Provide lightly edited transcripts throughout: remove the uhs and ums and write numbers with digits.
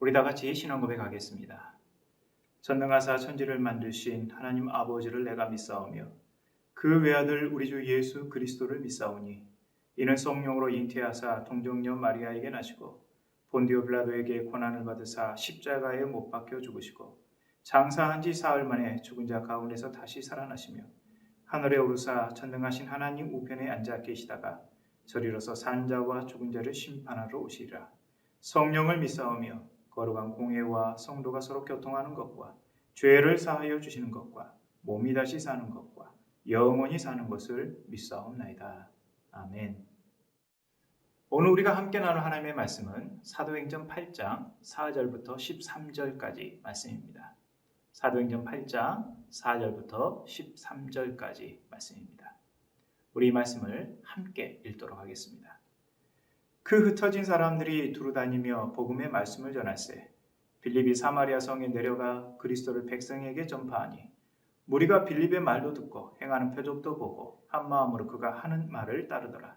우리 다 같이 신앙 고백하겠습니다. 전능하사 천지를 만드신 하나님 아버지를 내가 믿사오며 그 외아들 우리 주 예수 그리스도를 믿사오니 이는 성령으로 잉태하사 동정녀 마리아에게 나시고 본디오 빌라도에게 고난을 받으사 십자가에 못 박혀 죽으시고 장사한 지 사흘 만에 죽은 자 가운데서 다시 살아나시며 하늘에 오르사 전능하신 하나님 우편에 앉아 계시다가 저리로서 산 자와 죽은 자를 심판하러 오시리라. 성령을 믿사오며 거룩한 공회와 성도가 서로 교통하는 것과 죄를 사하여 주시는 것과 몸이 다시 사는 것과 영원히 사는 것을 믿사옵나이다. 아멘. 오늘 우리가 함께 나눌 하나님의 말씀은 사도행전 8장 4절부터 13절까지 말씀입니다. 사도행전 8장 4절부터 13절까지 말씀입니다. 우리 이 말씀을 함께 읽도록 하겠습니다. 그 흩어진 사람들이 두루 다니며 복음의 말씀을 전할세 빌립이 사마리아 성에 내려가 그리스도를 백성에게 전파하니 무리가 빌립의 말도 듣고 행하는 표적도 보고 한 마음으로 그가 하는 말을 따르더라.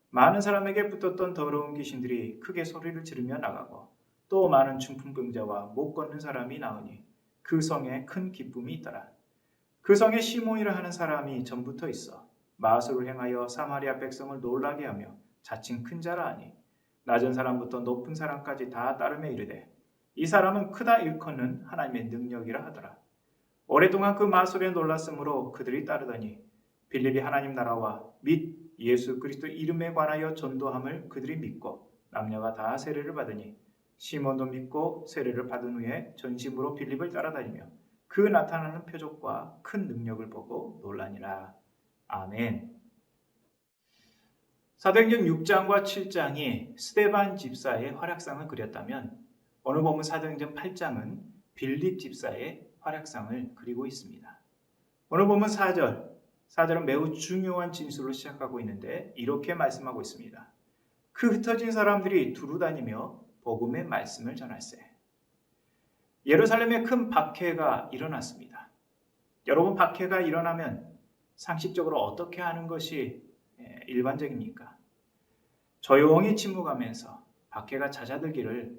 많은 사람에게 붙었던 더러운 귀신들이 크게 소리를 지르며 나가고 또 많은 중풍병자와 못 걷는 사람이 나으니 그 성에 큰 기쁨이 있더라. 그 성에 시몬이라 하는 사람이 전부터 있어 마술을 행하여 사마리아 백성을 놀라게 하며 자칭 큰 자라 하니 낮은 사람부터 높은 사람까지 다 따르며 이르되 이 사람은 크다 일컫는 하나님의 능력이라 하더라. 오랫동안 그 마술에 놀랐으므로 그들이 따르더니 빌립이 하나님 나라와 및 예수 그리스도 이름에 관하여 전도함을 그들이 믿고 남녀가 다 세례를 받으니 시몬도 믿고 세례를 받은 후에 전심으로 빌립을 따라다니며 그 나타나는 표적과 큰 능력을 보고 놀라니라. 아멘. 사도행전 6장과 7장이 스데반 집사의 활약상을 그렸다면 오늘 보면 사도행전 8장은 빌립 집사의 활약상을 그리고 있습니다. 오늘 보면 4절은 매우 중요한 진술로 시작하고 있는데 이렇게 말씀하고 있습니다. 그 흩어진 사람들이 두루 다니며 복음의 말씀을 전할세. 예루살렘에 큰 박해가 일어났습니다. 여러분, 박해가 일어나면 상식적으로 어떻게 하는 것이 일반적입니까? 조용히 침묵하면서 박해가 잦아들기를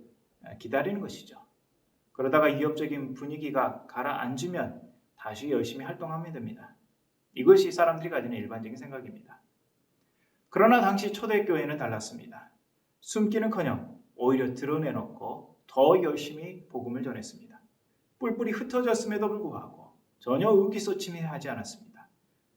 기다리는 것이죠. 그러다가 위협적인 분위기가 가라앉으면 다시 열심히 활동하면 됩니다. 이것이 사람들이 가지는 일반적인 생각입니다. 그러나 당시 초대교회는 달랐습니다. 숨기는커녕 오히려 드러내놓고 더 열심히 복음을 전했습니다. 뿔뿔이 흩어졌음에도 불구하고 전혀 의기소침해하지 않았습니다.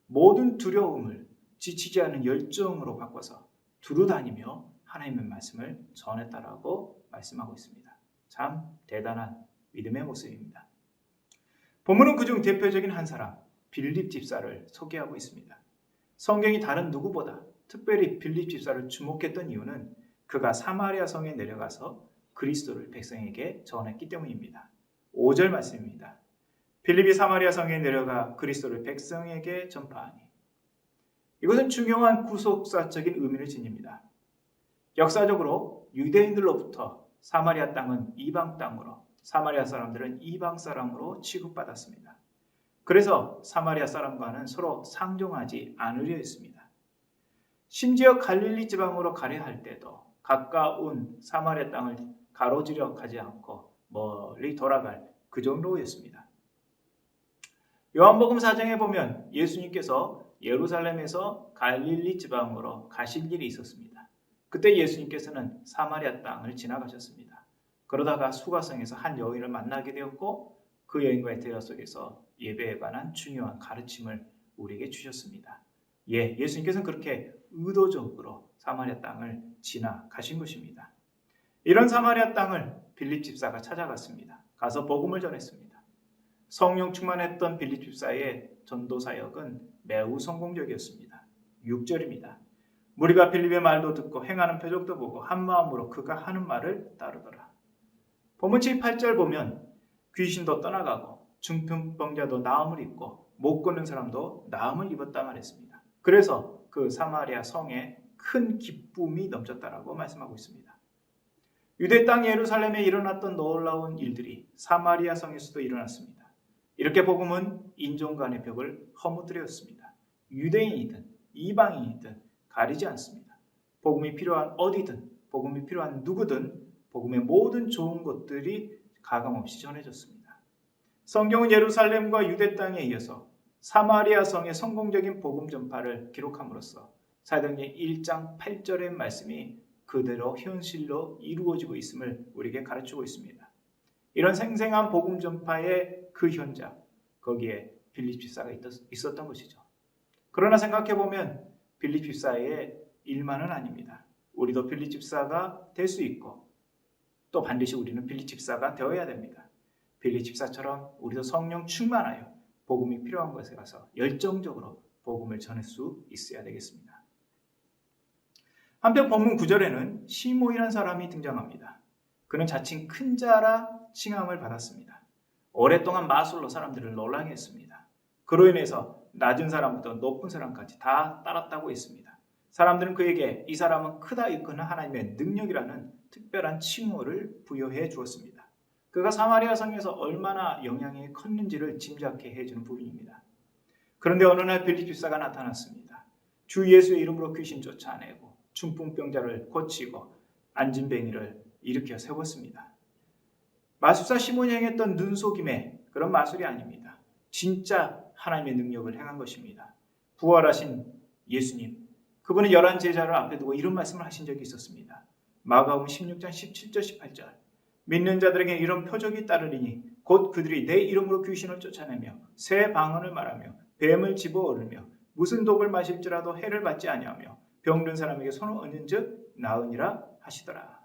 모든 두려움을 지치지 않은 열정으로 바꿔서 두루 다니며 하나님의 말씀을 전했다라고 말씀하고 있습니다. 참 대단한 믿음의 모습입니다. 본문은 그중 대표적인 한 사람, 빌립 집사를 소개하고 있습니다. 성경이 다른 누구보다 특별히 빌립 집사를 주목했던 이유는 그가 사마리아 성에 내려가서 그리스도를 백성에게 전했기 때문입니다. 5절 말씀입니다. 빌립이 사마리아 성에 내려가 그리스도를 백성에게 전파하니. 이것은 중요한 구속사적인 의미를 지닙니다. 역사적으로 유대인들로부터 사마리아 땅은 이방 땅으로, 사마리아 사람들은 이방 사람으로 취급받았습니다. 그래서 사마리아 사람과는 서로 상종하지 않으려 했습니다. 심지어 갈릴리 지방으로 가려 할 때도 가까운 사마리아 땅을 가로지려 가지 않고 멀리 돌아갈 그 정도였습니다. 요한복음 4장에 보면 예수님께서 예루살렘에서 갈릴리 지방으로 가실 일이 있었습니다. 그때 예수님께서는 사마리아 땅을 지나가셨습니다. 그러다가 수가성에서 한 여인을 만나게 되었고 그 여인과의 대화 속에서 예배에 관한 중요한 가르침을 우리에게 주셨습니다. 예수님께서는 그렇게 의도적으로 사마리아 땅을 지나가신 것입니다. 이런 사마리아 땅을 빌립 집사가 찾아갔습니다. 가서 복음을 전했습니다. 성령 충만했던 빌립 집사의 전도 사역은 매우 성공적이었습니다. 6절입니다. 무리가 빌립의 말도 듣고 행하는 표적도 보고 한 마음으로 그가 하는 말을 따르더라. 본문 7, 8절 보면 귀신도 떠나가고 중풍병자도 나음을 입고 못 걷는 사람도 나음을 입었다 말했습니다. 그래서 그 사마리아 성에 큰 기쁨이 넘쳤다라고 말씀하고 있습니다. 유대 땅 예루살렘에 일어났던 놀라운 일들이 사마리아 성에서도 일어났습니다. 이렇게 복음은 인종 간의 벽을 허무드렸습니다. 유대인이든 이방인이든 가리지 않습니다. 복음이 필요한 어디든 복음이 필요한 누구든 복음의 모든 좋은 것들이 가감없이 전해졌습니다. 성경은 예루살렘과 유대 땅에 이어서 사마리아 성의 성공적인 복음 전파를 기록함으로써 사도행전 1장 8절의 말씀이 그대로 현실로 이루어지고 있음을 우리에게 가르치고 있습니다. 이런 생생한 복음 전파의 그 현장, 거기에 빌립 집사가 있었던 것이죠. 그러나 생각해보면 빌립 집사의 일만은 아닙니다. 우리도 빌립 집사가 될 수 있고 또 반드시 우리는 빌립 집사가 되어야 됩니다. 빌립 집사처럼 우리도 성령 충만하여 복음이 필요한 곳에 가서 열정적으로 복음을 전할 수 있어야 되겠습니다. 한편 본문 9절에는 시몬이라는 사람이 등장합니다. 그는 자칭 큰 자라 칭함을 받았습니다. 오랫동안 마술로 사람들을 놀라게 했습니다. 그로 인해서 낮은 사람부터 높은 사람까지 다 따랐다고 했습니다. 사람들은 그에게 이 사람은 크다 일컫는 하나님의 능력이라는 특별한 칭호를 부여해 주었습니다. 그가 사마리아 성에서 얼마나 영향이 컸는지를 짐작해 해주는 부분입니다. 그런데 어느 날 빌립 집사가 나타났습니다. 주 예수의 이름으로 귀신 쫓아내고 중풍병자를 고치고 안진뱅이를 일으켜 세웠습니다. 마술사 시몬이 행했던 눈속임의 그런 마술이 아닙니다. 진짜 하나님의 능력을 행한 것입니다. 부활하신 예수님, 그분은 11 제자를 앞에 두고 이런 말씀을 하신 적이 있었습니다. 마가복음 16장 17절 18절 믿는 자들에게 이런 표적이 따르리니 곧 그들이 내 이름으로 귀신을 쫓아내며 새 방언을 말하며 뱀을 집어오르며 무슨 독을 마실지라도 해를 받지 아니하며 병든 사람에게 손을 얹은 즉 나으니라 하시더라.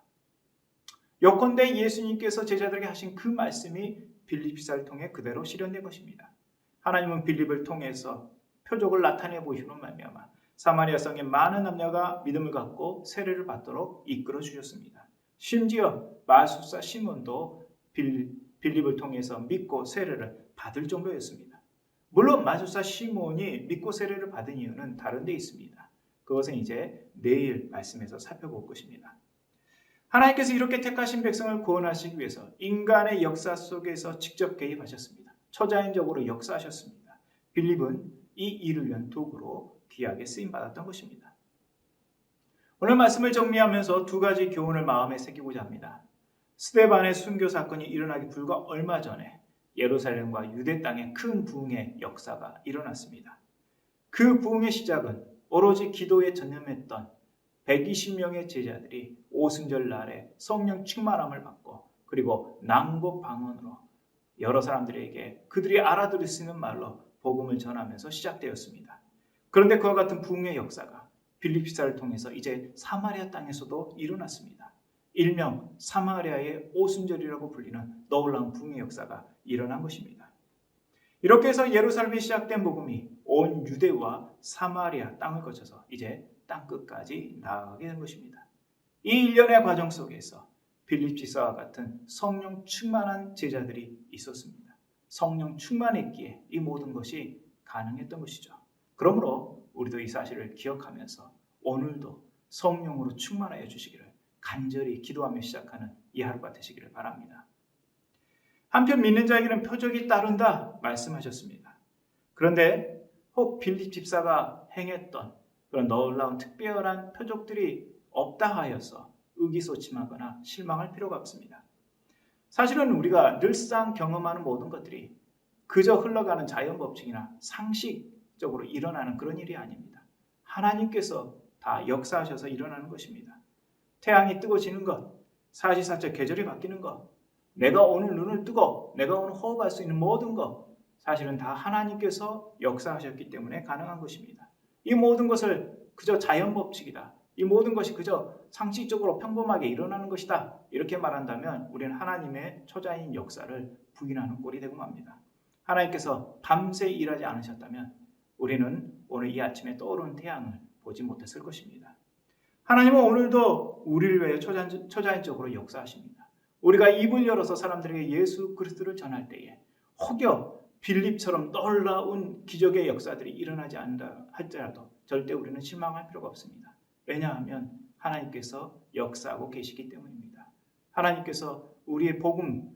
요컨대 예수님께서 제자들에게 하신 그 말씀이 빌립 집사를 통해 그대로 실현된 것입니다. 하나님은 빌립을 통해서 표적을 나타내 보시는 말미암아 사마리아 성의 많은 남녀가 믿음을 갖고 세례를 받도록 이끌어 주셨습니다. 심지어 마술사 시몬도 빌립을 통해서 믿고 세례를 받을 정도였습니다. 물론 마술사 시몬이 믿고 세례를 받은 이유는 다른 데 있습니다. 그것은 이제 내일 말씀에서 살펴볼 것입니다. 하나님께서 이렇게 택하신 백성을 구원하시기 위해서 인간의 역사 속에서 직접 개입하셨습니다. 초자연적으로 역사하셨습니다. 빌립은 이 일을 위한 도구로 귀하게 쓰임받았던 것입니다. 오늘 말씀을 정리하면서 두 가지 교훈을 마음에 새기고자 합니다. 스데반의 순교 사건이 일어나기 불과 얼마 전에 예루살렘과 유대 땅에 큰 부흥의 역사가 일어났습니다. 그 부흥의 시작은 오로지 기도에 전념했던 120명의 제자들이 오순절 날에 성령 충만함을 받고 그리고 낭보 방언으로 여러 사람들에게 그들이 알아들을 수 있는 말로 복음을 전하면서 시작되었습니다. 그런데 그와 같은 부흥의 역사가 빌립 집사를 통해서 이제 사마리아 땅에서도 일어났습니다. 일명 사마리아의 오순절이라고 불리는 놀라운 부흥의 역사가 일어난 것입니다. 이렇게 해서 예루살렘에 시작된 복음이 온 유대와 사마리아 땅을 거쳐서 이제 땅끝까지 나아가게 된 것입니다. 이 일련의 과정 속에서 빌립 집사와 같은 성령 충만한 제자들이 있었습니다. 성령 충만했기에 이 모든 것이 가능했던 것이죠. 그러므로 우리도 이 사실을 기억하면서 오늘도 성령으로 충만하여 주시기를 간절히 기도하며 시작하는 이 하루가 되시기를 바랍니다. 한편 믿는 자에게는 표적이 따른다 말씀하셨습니다. 그런데 혹 빌립 집사가 행했던 그런 놀라운 특별한 표적들이 없다 하여서 의기소침하거나 실망할 필요가 없습니다. 사실은 우리가 늘상 경험하는 모든 것들이 그저 흘러가는 자연법칙이나 상식적으로 일어나는 그런 일이 아닙니다. 하나님께서 다 역사하셔서 일어나는 것입니다. 태양이 뜨고 지는 것, 사시사철 계절이 바뀌는 것, 내가 오늘 눈을 뜨고 내가 오늘 호흡할 수 있는 모든 것, 사실은 다 하나님께서 역사하셨기 때문에 가능한 것입니다. 이 모든 것을 그저 자연법칙이다. 이 모든 것이 그저 상식적으로 평범하게 일어나는 것이다. 이렇게 말한다면 우리는 하나님의 초자연 역사를 부인하는 꼴이 되고 맙니다. 하나님께서 밤새 일하지 않으셨다면 우리는 오늘 이 아침에 떠오르는 태양을 보지 못했을 것입니다. 하나님은 오늘도 우리를 위해 초자연적으로 역사하십니다. 우리가 입을 열어서 사람들에게 예수 그리스도를 전할 때에 혹여 빌립처럼 놀라운 기적의 역사들이 일어나지 않는다 할지라도 절대 우리는 실망할 필요가 없습니다. 왜냐하면 하나님께서 역사하고 계시기 때문입니다. 하나님께서 우리의 복음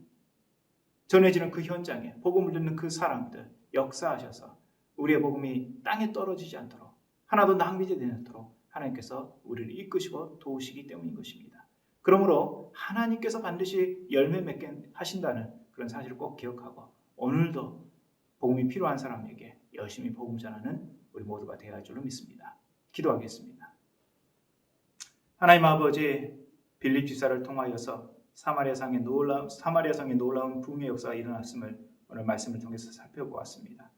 전해지는 그 현장에 복음을 듣는 그 사람들 역사하셔서 우리의 복음이 땅에 떨어지지 않도록 하나도 낭비되지 않도록 하나님께서 우리를 이끄시고 도우시기 때문인 것입니다. 그러므로 하나님께서 반드시 열매 맺게 하신다는 그런 사실을 꼭 기억하고 오늘도 복음이 필요한 사람에게 열심히 복음 전하는 우리 모두가 되어야 할 줄로 믿습니다. 기도하겠습니다. 하나님 아버지, 빌립 집사를 통하여서 사마리아 성의 놀라운 부흥의 역사가 일어났음을 오늘 말씀을 통해서 살펴보았습니다.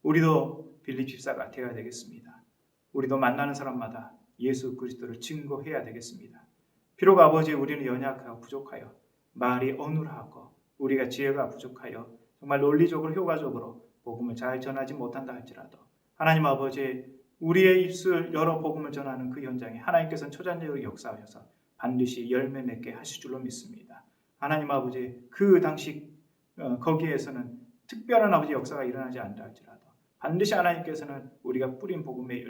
우리도 빌립 집사가 되어야 되겠습니다. 우리도 만나는 사람마다 예수 그리스도를 증거해야 되겠습니다. 비록 아버지 우리는 연약하고 부족하여 말이 어눌하고 우리가 지혜가 부족하여 정말 논리적으로 효과적으로 복음을 잘 전하지 못한다 할지라도 하나님 아버지 우리의 입술 열어 복음을 전하는 그 현장에 하나님께서는 초자연적으로 역사하셔서 반드시 열매 맺게 하실 줄로 믿습니다. 하나님 아버지 그 당시 거기에서는 특별한 아버지 역사가 일어나지 않다 할지라도 반드시 하나님께서는 우리가 뿌린 복음의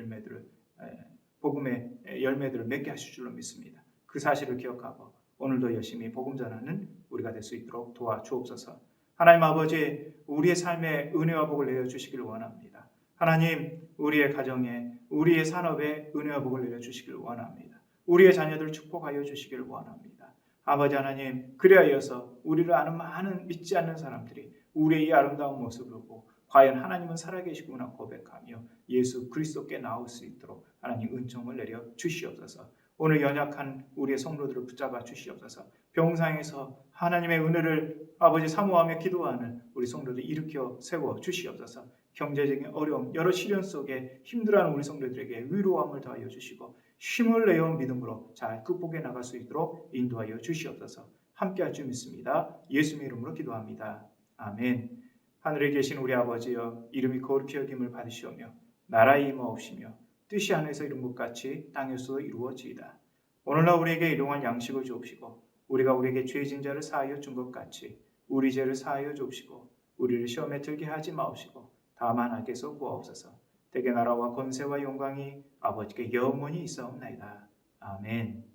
열매들을 맺게 하실 줄로 믿습니다. 그 사실을 기억하고 오늘도 열심히 복음 전하는 우리가 될 수 있도록 도와주옵소서. 하나님 아버지 우리의 삶에 은혜와 복을 내려주시기를 원합니다. 하나님 우리의 가정에 우리의 산업에 은혜와 복을 내려주시기를 원합니다. 우리의 자녀들을 축복하여 주시기를 원합니다. 아버지 하나님 그리하여서 우리를 아는 많은 믿지 않는 사람들이 우리의 이 아름다운 모습을 보고 과연 하나님은 살아계시구나 고백하며 예수 그리스도께 나올 수 있도록 하나님 은총을 내려 주시옵소서. 오늘 연약한 우리의 성도들을 붙잡아 주시옵소서. 병상에서 하나님의 은혜를 아버지 사모하며 기도하는 우리 성도들 일으켜 세워 주시옵소서. 경제적인 어려움 여러 시련 속에 힘들어하는 우리 성도들에게 위로함을 더하여 주시고 힘을 내어 믿음으로 잘 극복해 나갈 수 있도록 인도하여 주시옵소서. 함께할 줄 믿습니다. 예수님의 이름으로 기도합니다. 아멘. 하늘에 계신 우리 아버지여 이름이 거룩히 여김을 받으시오며 나라의 임하옵시며 뜻이 하늘에서 이룬 것 같이 땅에서도 이루어지이다. 오늘날 우리에게 일용할 양식을 주옵시고 우리가 우리에게 죄진 자를 사하여 준 것 같이 우리 죄를 사하여 주옵시고 우리를 시험에 들게 하지 마옵시고 다만 악에서 구하옵소서. 대개 나라와 권세와 영광이 아버지께 영원히 있사옵나이다. 아멘.